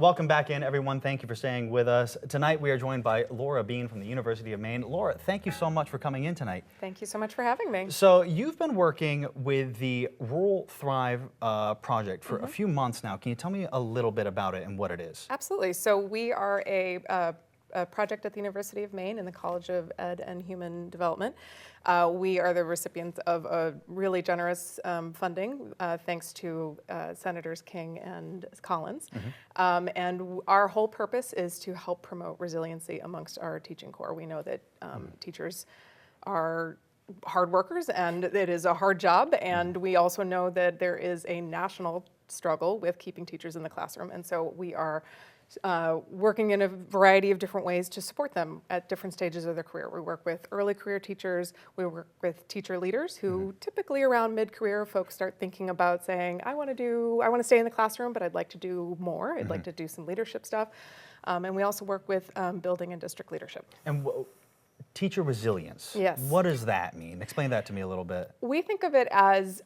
Welcome back in, everyone. Thank you for staying with us. Tonight, we are joined by Laura Bean from the University of Maine. Laura, thank you so much for coming in tonight. Thank you so much for having me. So you've been working with the Rural Thrive project for a few months now. Can you tell me a little bit about it and what it is? Absolutely. So we are a project at the University of Maine in the College of Ed and Human Development. We are the recipients of a really generous funding, thanks to Senators King and Collins. And our whole purpose is to help promote resiliency amongst our teaching corps. We know that teachers are hard workers and it is a hard job, and we also know that there is a national struggle with keeping teachers in the classroom, and so we are working in a variety of different ways to support them at different stages of their career. We work with early career teachers, we work with teacher leaders who typically around mid-career folks start thinking about saying, I want to stay in the classroom, but I'd like to do more. I'd like to do some leadership stuff. And we also work with building and district leadership. And teacher resilience. Yes. What does that mean? Explain that to me a little bit. We think of it as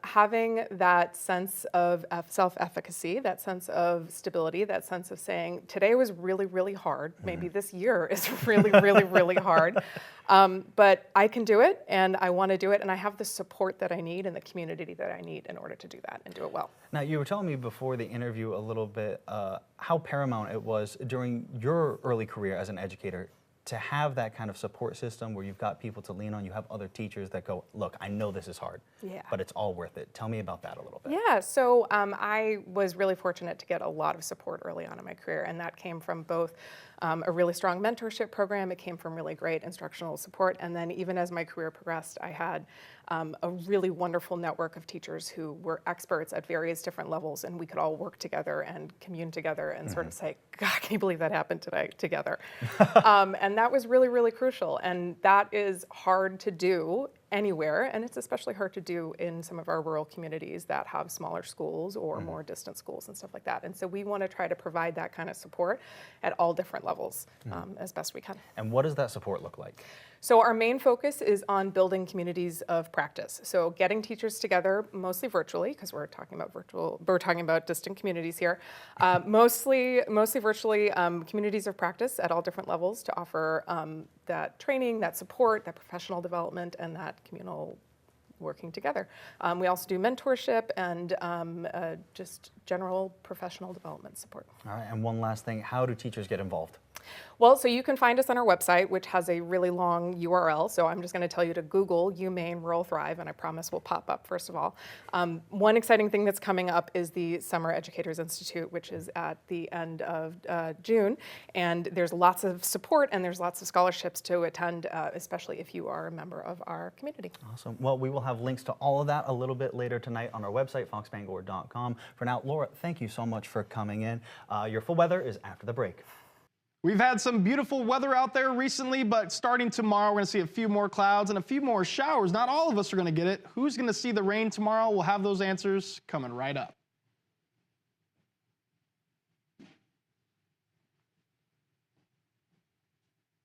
having that sense of self-efficacy, that sense of stability, that sense of saying, today was really, really hard. Maybe this year is really, really, really hard. But I can do it, and I want to do it, and I have the support that I need and the community that I need in order to do that and do it well. Now, you were telling me before the interview a little bit how paramount it was during your early career as an educator to have that kind of support system where you've got people to lean on, you have other teachers that go, look, I know this is hard, but it's all worth it. Tell me about that a little bit. Yeah, so I was really fortunate to get a lot of support early on in my career, and that came from both a really strong mentorship program, it came from really great instructional support, and then even as my career progressed, I had a really wonderful network of teachers who were experts at various different levels, and we could all work together and commune together and sort of say, God, can you believe that happened today together? And that was really, really crucial, and that is hard to do anywhere, and it's especially hard to do in some of our rural communities that have smaller schools or more distant schools and stuff like that. And so we want to try to provide that kind of support at all different levels as best we can. And what does that support look like? So our main focus is on building communities of practice. So getting teachers together, mostly virtually, because we're talking about distant communities here. Mostly virtually, communities of practice at all different levels to offer that training, that support, that professional development, and that communal working together. We also do mentorship and just general professional development support. All right, and one last thing, how do teachers get involved? Well, so you can find us on our website, which has a really long URL. So I'm just going to tell you to Google UMaine Rural Thrive, and I promise will pop up first of all. One exciting thing that's coming up is the Summer Educators Institute, which is at the end of June. And there's lots of support and there's lots of scholarships to attend, especially if you are a member of our community. Awesome. Well, we will have links to all of that a little bit later tonight on our website, foxbangor.com. For now, Laura, thank you so much for coming in. Your full weather is after the break. We've had some beautiful weather out there recently, but starting tomorrow, we're going to see a few more clouds and a few more showers. Not all of us are going to get it. Who's going to see the rain tomorrow? We'll have those answers coming right up.